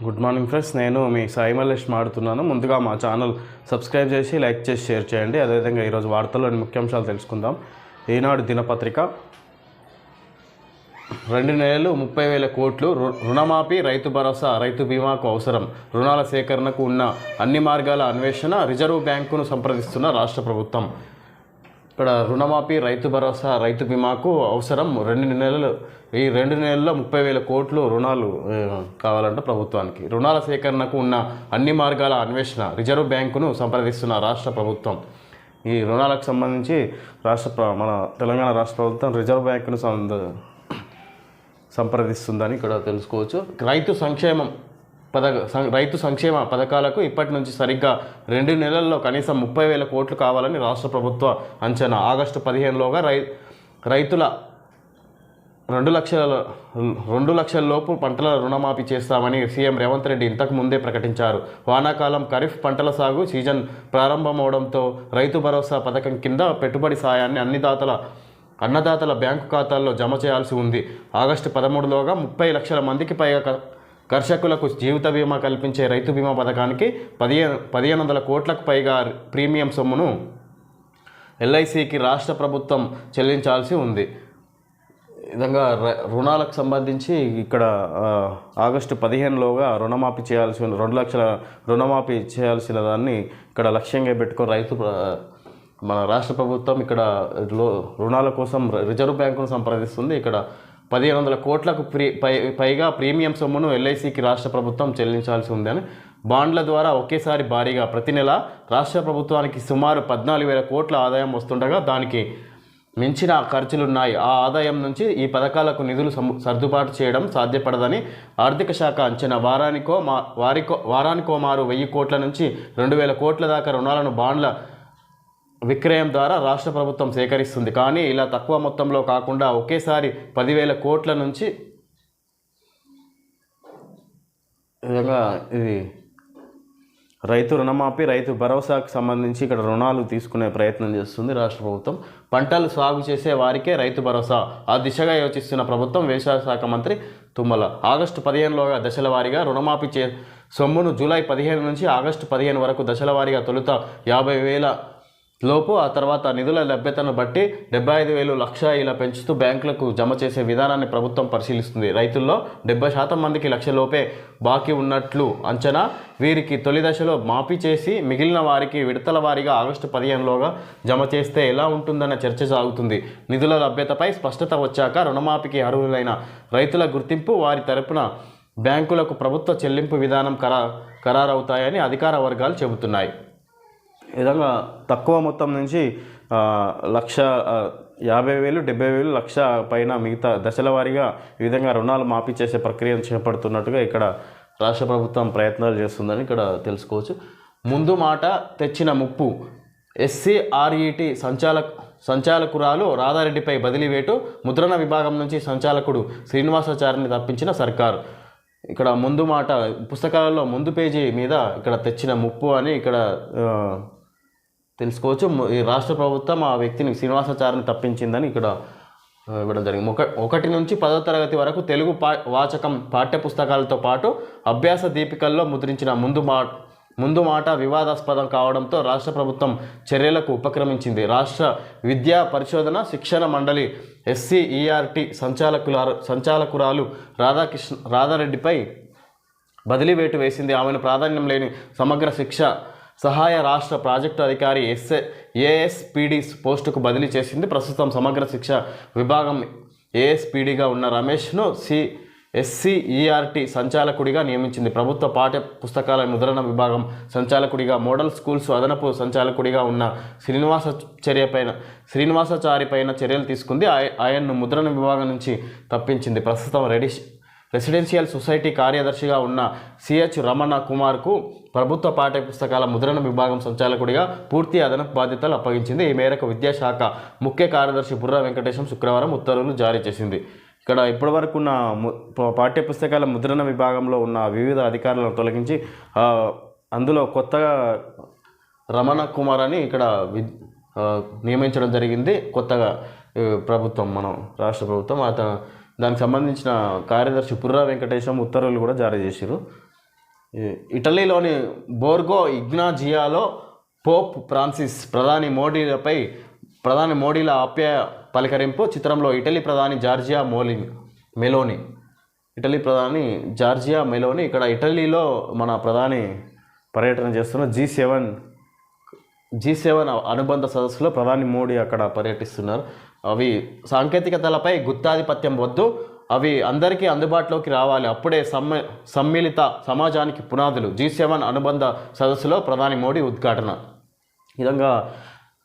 Good morning friends, నేను మీ సాయి మల్లేష్ మాడుతున్నాను. ముందుగా మా ఛానల్ సబ్స్క్రైబ్ చేసి లైక్ చేసి షేర్ చేయండి. అదేవిధంగా ఈరోజు వార్తల్లోని ముఖ్యాంశాలు తెలుసుకుందాం. ఈనాడు దినపత్రిక 2 నెలలు 30,000 కోట్లు రుణమాఫీ, రైతు భరోసా, రైతు బీమాకు అవసరం, రుణాల సేకరణకు ఉన్న అన్ని మార్గాల అన్వేషణ, రిజర్వ్ బ్యాంకును సంప్రదిస్తున్న రాష్ట్ర ప్రభుత్వం. ఇక్కడ రుణమాఫీ, రైతు భరోసా, రైతు బీమాకు అవసరం 2 నెలలు. ఈ 2 నెలల్లో 30,000 కోట్లు రుణాలు కావాలంట ప్రభుత్వానికి. రుణాల సేకరణకు ఉన్న అన్ని మార్గాల అన్వేషణ, రిజర్వ్ బ్యాంకును సంప్రదిస్తున్న రాష్ట్ర ప్రభుత్వం. ఈ రుణాలకు సంబంధించి మన తెలంగాణ రాష్ట్ర ప్రభుత్వం రిజర్వ్ బ్యాంకును సంప్రదిస్తుందని ఇక్కడ తెలుసుకోవచ్చు. రైతు సంక్షేమ పథకాలకు ఇప్పటి నుంచి సరిగ్గా 2 నెలల్లో కనీసం 30,000 కోట్లు కావాలని రాష్ట్ర ప్రభుత్వ అంచనా. ఆగస్టు 15లోగా రైతుల 2 లక్షల లోపు పంటల రుణమాఫీ చేస్తామని సీఎం రేవంత్ రెడ్డి ఇంతకు ముందే ప్రకటించారు. వానాకాలం ఖరీఫ్ పంటల సాగు సీజన్ ప్రారంభమవడంతో రైతు భరోసా పథకం కింద పెట్టుబడి సాయాన్ని అన్నదాతల బ్యాంకు ఖాతాల్లో జమ చేయాల్సి ఉంది. ఆగస్టు 13లోగా 30 లక్షల మందికి పైగా కర్షకులకు జీవిత బీమా కల్పించే రైతు బీమా పథకానికి 1,500 కోట్లకు పైగా ప్రీమియం సొమ్మును ఎల్ఐసికి రాష్ట్ర ప్రభుత్వం చెల్లించాల్సి ఉంది. విధంగా రుణాలకు సంబంధించి ఇక్కడ ఆగస్టు 15లోగా రుణమాఫీ చేయాల్సి ఉంది. 2 లక్షల రుణమాఫీ చేయాల్సిన దాన్ని ఇక్కడ లక్ష్యంగా పెట్టుకొని మన రాష్ట్ర ప్రభుత్వం ఇక్కడ రుణాల కోసం రిజర్వ్ బ్యాంకును సంప్రదిస్తుంది. ఇక్కడ 1,500 కోట్లకు పైగా ప్రీమియం సొమ్మును ఎల్ఐసికి రాష్ట్ర ప్రభుత్వం చెల్లించాల్సి ఉందని, బాండ్ల ద్వారా ఒకేసారి భారీగా ప్రతి నెల రాష్ట్ర ప్రభుత్వానికి సుమారు 14,000 కోట్ల ఆదాయం వస్తుండగా దానికి మించిన ఖర్చులున్నాయి. ఆ ఆదాయం నుంచి ఈ పథకాలకు నిధులు సర్దుబాటు చేయడం సాధ్యపడదని ఆర్థిక శాఖ అంచనా. వారానికో మారు 1,000 కోట్ల నుంచి 2,000 కోట్ల దాకా రుణాలను బాండ్ల విక్రయం ద్వారా రాష్ట్ర ప్రభుత్వం సేకరిస్తుంది. కానీ ఇలా తక్కువ మొత్తంలో కాకుండా ఒకేసారి 10,000 కోట్ల నుంచి విధంగా ఇది రైతు రుణమాఫీ, రైతు భరోసాకు సంబంధించి ఇక్కడ రుణాలు తీసుకునే ప్రయత్నం చేస్తుంది రాష్ట్ర ప్రభుత్వం. పంటలు సాగు చేసే వారికే రైతు భరోసా, ఆ దిశగా యోచిస్తున్న ప్రభుత్వం. వ్యవసాయ శాఖ మంత్రి తుమ్మల ఆగస్టు 15లోగా దశల వారీగా రుణమాఫీ సొమ్మును జూలై 15 నుంచి ఆగస్టు 15 వరకు దశల వారీగా తొలుత 50,000 లోపు, ఆ తర్వాత నిధుల లభ్యతను బట్టి 75,000, 1,00,000 ఇలా పెంచుతూ బ్యాంకులకు జమ చేసే విధానాన్ని ప్రభుత్వం పరిశీలిస్తుంది. రైతుల్లో 70% మందికి 1,00,000 లోపే బాకీ ఉన్నట్లు అంచనా. వీరికి తొలి దశలో మాఫీ చేసి మిగిలిన వారికి విడతల వారీగా ఆగస్టు 15లోగా జమ చేస్తే ఎలా ఉంటుందన్న చర్చ సాగుతుంది. నిధుల లభ్యతపై స్పష్టత వచ్చాక రుణమాఫీకి అర్హులైన రైతుల గుర్తింపు, వారి తరపున బ్యాంకులకు ప్రభుత్వ చెల్లింపు విధానం ఖరారవుతాయని అధికార వర్గాలు చెబుతున్నాయి. ఈ విధంగా తక్కువ మొత్తం నుంచి 1,50,000, 70,000, 1,00,000 పైన మిగతా దశల వారీగా ఈ విధంగా రుణాలు మాఫీ చేసే ప్రక్రియను చేపడుతున్నట్టుగా ఇక్కడ రాష్ట్ర ప్రభుత్వం ప్రయత్నాలు చేస్తుందని ఇక్కడ తెలుసుకోవచ్చు. ముందు మాట తెచ్చిన ముప్పు, SCRET సంచాలకురాలు రాధారెడ్డిపై బదిలీ వేటు, ముద్రణ విభాగం నుంచి సంచాలకుడు శ్రీనివాసాచారిని తప్పించిన సర్కారు. ఇక్కడ ముందు మాట పుస్తకాలలో ముందు పేజీ మీద ఇక్కడ తెచ్చిన ముప్పు అని ఇక్కడ తెలుసుకోవచ్చు. ఈ రాష్ట్ర ప్రభుత్వం ఆ వ్యక్తిని శ్రీనివాసాచారిని తప్పించిందని ఇక్కడ ఇవ్వడం జరిగింది. 1 నుంచి 10వ తరగతి వరకు తెలుగు వాచకం పాఠ్య పుస్తకాలతో పాటు అభ్యాస దీపికల్లో ముద్రించిన ముందు మాట వివాదాస్పదం కావడంతో రాష్ట్ర ప్రభుత్వం చర్యలకు ఉపక్రమించింది. రాష్ట్ర విద్యా పరిశోధన శిక్షణ మండలి SCERT సంచాలకురాలు రాధారెడ్డిపై బదిలీ వేటు వేసింది. ఆమెను ప్రాధాన్యం లేని సమగ్ర శిక్ష సహాయ రాష్ట్ర ప్రాజెక్టు అధికారి ASPD పోస్టుకు బదిలీ చేసింది. ప్రస్తుతం సమగ్ర శిక్ష విభాగం ASPDగా ఉన్న రమేష్ను SCERT సంచాలకుడిగా నియమించింది. ప్రభుత్వ పాఠ్య పుస్తకాల ముద్రణ విభాగం సంచాలకుడిగా, మోడల్ స్కూల్స్ అదనపు సంచాలకుడిగా ఉన్న శ్రీనివాసాచారి పైన చర్యలు తీసుకుంది. ఆయన్ను ముద్రణ విభాగం నుంచి తప్పించింది. ప్రస్తుతం రెసిడెన్షియల్ సొసైటీ కార్యదర్శిగా ఉన్న CH రమణ కుమార్కు ప్రభుత్వ పాఠ్య పుస్తకాల ముద్రణ విభాగం సంచాలకుడిగా పూర్తి అదనపు బాధ్యతలు అప్పగించింది. ఈ మేరకు విద్యాశాఖ ముఖ్య కార్యదర్శి బుర్రా వెంకటేశం శుక్రవారం ఉత్తర్వులు జారీ చేసింది. ఇక్కడ ఇప్పటివరకు ఉన్న పాఠ్య పుస్తకాల ముద్రణ విభాగంలో ఉన్న వివిధ అధికారులను తొలగించి అందులో కొత్తగా రమణ కుమార్ అని ఇక్కడ నియమించడం జరిగింది. కొత్తగా ప్రభుత్వం రాష్ట్ర ప్రభుత్వం దానికి సంబంధించిన కార్యదర్శి బుర్రా వెంకటేశం ఉత్తర్వులు కూడా జారీ చేశారు. ఇటలీలోని బోర్గో ఇగ్నాజియాలో పోప్ ఫ్రాన్సిస్ ప్రధాని మోడీల ఆప్యాయ పలకరింపు. చిత్రంలో ఇటలీ ప్రధాని జార్జియా మెలోని ఇక్కడ ఇటలీలో మన ప్రధాని పర్యటన చేస్తున్న G7 అనుబంధ సదస్సులో ప్రధాని మోడీ అక్కడ పర్యటిస్తున్నారు. అవి సాంకేతికతలపై గుత్తాధిపత్యం వద్దు, అవి అందరికీ అందుబాటులోకి రావాలి, అప్పుడే సమ్మిళిత సమాజానికి పునాదులు. G7 అనుబంధ సదస్సులో ప్రధాని మోడీ ఉద్ఘాటన. ఈ విధంగా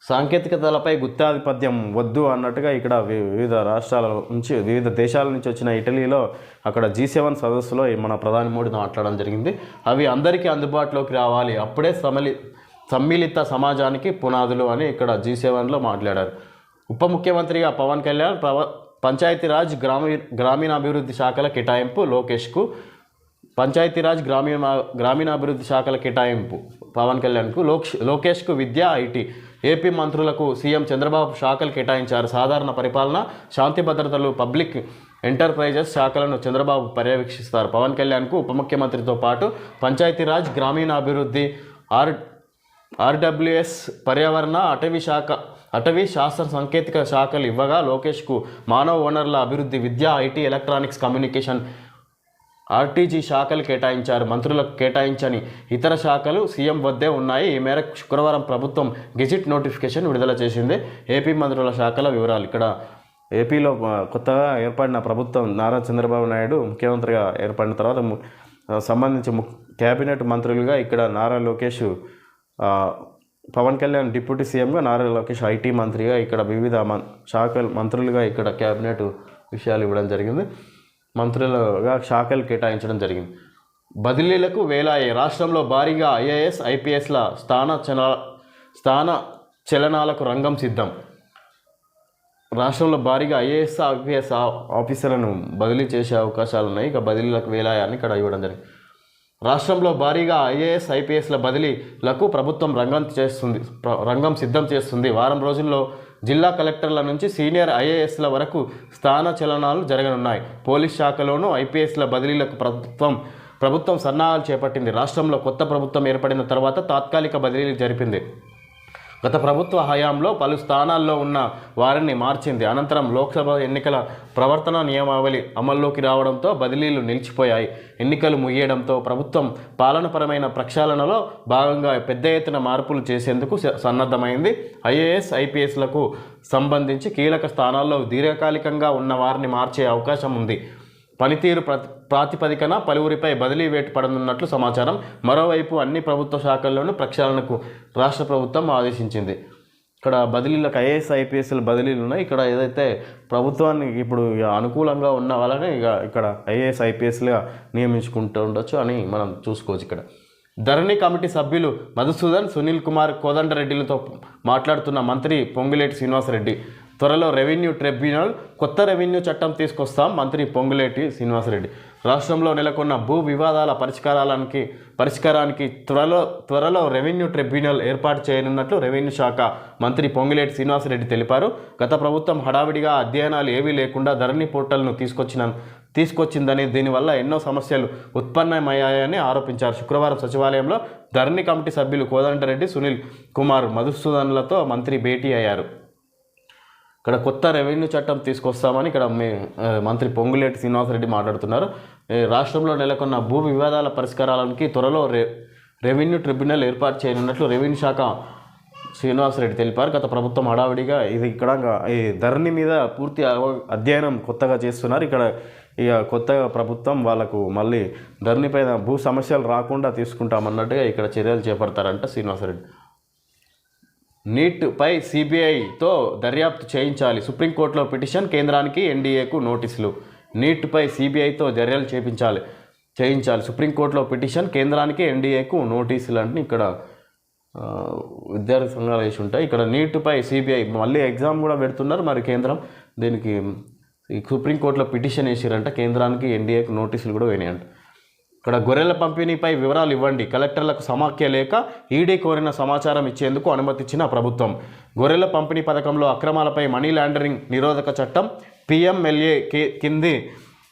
సాంకేతికతలపై గుత్తాధిపత్యం వద్దు అన్నట్టుగా ఇక్కడ వివిధ రాష్ట్రాల నుంచి వివిధ దేశాల నుంచి వచ్చిన ఇటలీలో అక్కడ G7 సదస్సులో మన ప్రధాని మోడీ మాట్లాడడం జరిగింది. అవి అందరికీ అందుబాటులోకి రావాలి, అప్పుడే సమ్మిళిత సమాజానికి పునాదులు అని ఇక్కడ G7లో మాట్లాడారు. ఉప ముఖ్యమంత్రిగా పవన్ కళ్యాణ్, పంచాయతీరాజ్ గ్రామీణాభివృద్ధి శాఖల కేటాయింపు లోకేష్కు. పంచాయతీరాజ్ గ్రామీణాభివృద్ధి శాఖల కేటాయింపు పవన్ కళ్యాణ్కు. లోకేష్కు విద్య, ఐటీ. ఏపీ మంత్రులకు సీఎం చంద్రబాబు శాఖలు కేటాయించారు. సాధారణ పరిపాలన, శాంతి భద్రతలు, పబ్లిక్ ఎంటర్ప్రైజెస్ శాఖలను చంద్రబాబు పర్యవేక్షిస్తారు. పవన్ కళ్యాణ్కు ఉప ముఖ్యమంత్రితో పాటు పంచాయతీరాజ్ గ్రామీణాభివృద్ధి, ఆర్డబ్ల్యూఎస్, పర్యావరణ, అటవీ శాస్త్ర సాంకేతిక శాఖలు ఇవ్వగా లోకేష్కు మానవ వనరుల అభివృద్ధి, విద్య, ఐటీ, ఎలక్ట్రానిక్స్, కమ్యూనికేషన్, ఆర్టీజీ శాఖలు కేటాయించారు. మంత్రులకు కేటాయించని ఇతర శాఖలు సీఎం వద్దే ఉన్నాయి. ఈ మేరకు శుక్రవారం ప్రభుత్వం గెజిట్ నోటిఫికేషన్ విడుదల చేసింది. ఏపీ మంత్రుల శాఖల వివరాలు. ఇక్కడ ఏపీలో కొత్తగా ఏర్పడిన ప్రభుత్వం నారా చంద్రబాబు నాయుడు ముఖ్యమంత్రిగా ఏర్పడిన తర్వాత సంబంధించి క్యాబినెట్ మంత్రులుగా ఇక్కడ నారా లోకేష్, పవన్ కళ్యాణ్ డిప్యూటీ సీఎంగా, నారా లోకేష్ ఐటీ మంత్రిగా, ఇక్కడ వివిధ శాఖల మంత్రులుగా ఇక్కడ క్యాబినెట్ విషయాలు ఇవ్వడం జరిగింది. మంత్రులుగా శాఖలు కేటాయించడం జరిగింది. బదిలీలకు వేలాయే. రాష్ట్రంలో భారీగా ఐఏఎస్, ఐపీఎస్ల స్థాన చలనాలకు రంగం సిద్ధం. రాష్ట్రంలో భారీగా ఐఏఎస్, ఐపీఎస్ ఆఫీసర్లను బదిలీ చేసే అవకాశాలు ఉన్నాయి. ఇక బదిలీలకు వేలాయాన్ని ఇక్కడ ఇవ్వడం జరిగింది. రాష్ట్రంలో భారీగా ఐఏఎస్, ఐపీఎస్ల బదిలీలకు ప్రభుత్వం రంగం సిద్ధం చేస్తుంది. వారం రోజుల్లో జిల్లా కలెక్టర్ల నుంచి సీనియర్ ఐఏఎస్ల వరకు స్థాన చలనాలు జరగనున్నాయి. పోలీస్ శాఖలోనూ ఐపీఎస్ల బదిలీలకు ప్రభుత్వం సన్నాహాలు చేపట్టింది. రాష్ట్రంలో కొత్త ప్రభుత్వం ఏర్పడిన తర్వాత తాత్కాలిక బదిలీలు జరిపింది. గత ప్రభుత్వ హయాంలో పలు స్థానాల్లో ఉన్న వారిని మార్చింది. అనంతరం లోక్సభ ఎన్నికల ప్రవర్తన నియమావళి అమల్లోకి రావడంతో బదిలీలు నిలిచిపోయాయి. ఎన్నికలు ముగియడంతో ప్రభుత్వం పాలనపరమైన ప్రక్షాళనలో భాగంగా పెద్ద ఎత్తున మార్పులు చేసేందుకు సన్నద్ధమైంది. ఐఏఎస్, ఐపీఎస్లకు సంబంధించి కీలక స్థానాల్లో దీర్ఘకాలికంగా ఉన్న వారిని మార్చే అవకాశం ఉంది. పనితీరు ప్రాతిపదికన పలువురిపై బదిలీ వేటు పడనున్నట్లు సమాచారం. మరోవైపు అన్ని ప్రభుత్వ శాఖల్లోనూ ప్రక్షాళనకు రాష్ట్ర ప్రభుత్వం ఆదేశించింది. ఇక్కడ బదిలీలకు ఐఏఎస్, ఐపీఎస్ల బదిలీలు ఉన్నాయి. ఇక్కడ ఏదైతే ప్రభుత్వానికి ఇప్పుడు అనుకూలంగా ఉన్న వాళ్ళని ఇక్కడ ఐఏఎస్, ఐపీఎస్లుగా నియమించుకుంటూ ఉండొచ్చు అని మనం చూసుకోవచ్చు. ఇక్కడ ధరణి కమిటీ సభ్యులు మధుసూదన్, సునీల్ కుమార్, కోదండరెడ్డిలతో మాట్లాడుతున్న మంత్రి పొంగులేటి శ్రీనివాసరెడ్డి. త్వరలో రెవెన్యూ ట్రిబ్యునల్, కొత్త రెవెన్యూ చట్టం తీసుకొస్తాం. మంత్రి పొంగులేటి శ్రీనివాసరెడ్డి. రాష్ట్రంలో నెలకొన్న భూ వివాదాల పరిష్కారానికి త్వరలో రెవెన్యూ ట్రిబ్యునల్ ఏర్పాటు చేయనున్నట్లు రెవెన్యూ శాఖ మంత్రి పొంగులేటి శ్రీనివాసరెడ్డి తెలిపారు. గత ప్రభుత్వం హడావిడిగా అధ్యయనాలు ఏవీ లేకుండా ధరణి పోర్టల్ను తీసుకొచ్చిందని, దీనివల్ల ఎన్నో సమస్యలు ఉత్పన్నమయ్యాయని ఆరోపించారు. శుక్రవారం సచివాలయంలో ధరణి కమిటీ సభ్యులు కోదండరెడ్డి, సునీల్ కుమార్, మధుసూదన్లతో మంత్రి భేటీ అయ్యారు. ఇక్కడ కొత్త రెవెన్యూ చట్టం తీసుకొస్తామని ఇక్కడ మంత్రి పొంగులేటి శ్రీనివాసరెడ్డి మాట్లాడుతున్నారు. రాష్ట్రంలో నెలకొన్న భూ వివాదాల పరిష్కారానికి త్వరలో రెవెన్యూ ట్రిబ్యునల్ ఏర్పాటు చేయనున్నట్లు రెవెన్యూ శాఖ శ్రీనివాసరెడ్డి తెలిపారు. గత ప్రభుత్వం హడావిడిగా ఇక్కడ ఈ ధరణి మీద పూర్తి అధ్యయనం కొత్తగా చేస్తున్నారు. ఇక్కడ కొత్తగా ప్రభుత్వం వాళ్ళకు మళ్ళీ ధరణి పైన భూ సమస్యలు రాకుండా తీసుకుంటామన్నట్టుగా ఇక్కడ చర్యలు చేపడతారంట శ్రీనివాసరెడ్డి. నీట్పై సిబిఐతో దర్యాప్తు చేయించాలి. సుప్రీంకోర్టులో పిటిషన్, కేంద్రానికి ఎన్డీఏకు నోటీసులు. నీట్పై సిబిఐతో చర్యలు చేయించాలి. సుప్రీంకోర్టులో పిటిషన్, కేంద్రానికి ఎన్డీఏకు నోటీసులు అంటే ఇక్కడ విద్యార్థి సంఘాలు వేసి ఉంటాయి. ఇక్కడ నీట్పై సిబిఐ మళ్ళీ ఎగ్జామ్ కూడా పెడుతున్నారు. మరి కేంద్రం దీనికి సుప్రీంకోర్టులో పిటిషన్ వేసిరంట. కేంద్రానికి ఎన్డీఏకు నోటీసులు కూడా వేయనాయంట. ఇక్కడ గొర్రెల పంపిణీపై వివరాలు ఇవ్వండి. కలెక్టర్లకు సమాఖ్య లేక ఈడీ కోరిన సమాచారం ఇచ్చేందుకు అనుమతిచ్చిన ప్రభుత్వం. గొర్రెల పంపిణీ పథకంలో అక్రమాలపై మనీ లాండరింగ్ నిరోధక చట్టం, పిఎంఎల్ఏ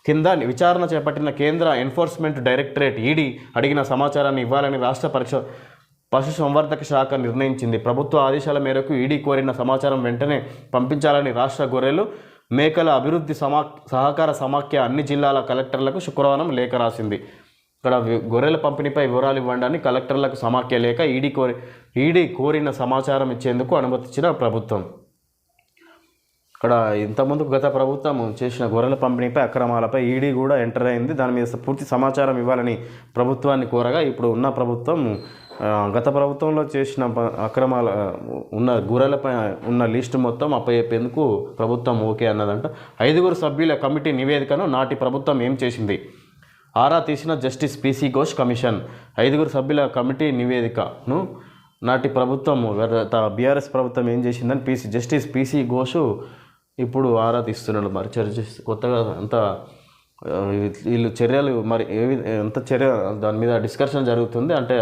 కింద విచారణ చేపట్టిన కేంద్ర ఎన్ఫోర్స్మెంట్ డైరెక్టరేట్ ఈడీ అడిగిన సమాచారాన్ని ఇవ్వాలని రాష్ట్ర పశుసంవర్ధక శాఖ నిర్ణయించింది. ప్రభుత్వ ఆదేశాల మేరకు ఈడీ కోరిన సమాచారం వెంటనే పంపించాలని రాష్ట్ర గొర్రెలు మేకల అభివృద్ధి సహకార సమాఖ్య అన్ని జిల్లాల కలెక్టర్లకు శుక్రవారం లేఖ రాసింది. ఇక్కడ గొర్రెల పంపిణీపై వివరాలు ఇవ్వడానికి కలెక్టర్లకు సమాఖ్య లేఖ ఈడీ కోరిన సమాచారం ఇచ్చేందుకు అనుమతించిన ప్రభుత్వం. ఇక్కడ ఇంతకుముందు గత ప్రభుత్వం చేసిన గొర్రెల పంపిణీపై అక్రమాలపై ఈడీ కూడా ఎంటర్ అయింది. దాని మీద పూర్తి సమాచారం ఇవ్వాలని ప్రభుత్వాన్ని కోరగా ఇప్పుడు ఉన్న ప్రభుత్వం గత ప్రభుత్వంలో చేసిన అక్రమాల ఉన్న గొర్రెలపై ఉన్న లిస్టు మొత్తం అప్పచెప్పేందుకు ప్రభుత్వం ఓకే అన్నదంట. 5 సభ్యుల కమిటీ నివేదికను నాటి ప్రభుత్వం ఏం చేసింది? ఆరా తీసిన జస్టిస్ పీసీ ఘోష్ కమిషన్ 5 సభ్యుల కమిటీ నివేదికను నాటి ప్రభుత్వం బీఆర్ఎస్ ప్రభుత్వం ఏం చేసిందని జస్టిస్ పీసీ ఘోష్ ఇప్పుడు ఆరా తీస్తున్నాడు. మరి కొత్తగా అంత వీళ్ళు చర్యలు మరి ఎంత చర్య దాని మీద డిస్కషన్ జరుగుతుంది. అంటే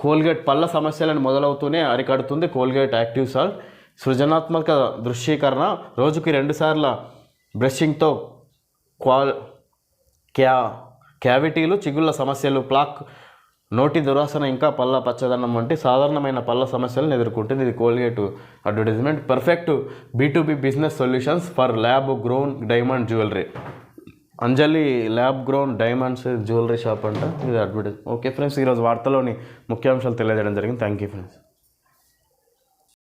కోల్గేట్ పళ్ళ సమస్యలను మొదలవుతూనే అరికడుతుంది కోల్గేట్ యాక్టివ్ సాల్ట్. సృజనాత్మక దృశ్యీకరణ, రోజుకి 2 సార్ల బ్రషింగ్తో క్యావిటీలు, చిగుళ్ళ సమస్యలు, ప్లాక్, నోటి దురాసన, ఇంకా పళ్ళ పచ్చదనం వంటి సాధారణమైన పళ్ళ సమస్యలను ఎదుర్కొంటుంది. ఇది Colgate advertisement. Perfect B2B business solutions for lab grown diamond jewellery. Anjali lab grown diamonds jewellery shop అంట ఇది అడ్వర్టైజ్. ఓకే ఫ్రెండ్స్, ఈరోజు వార్తలోని ముఖ్యాంశాలు తెలియజేయడం జరిగింది. Thank you friends.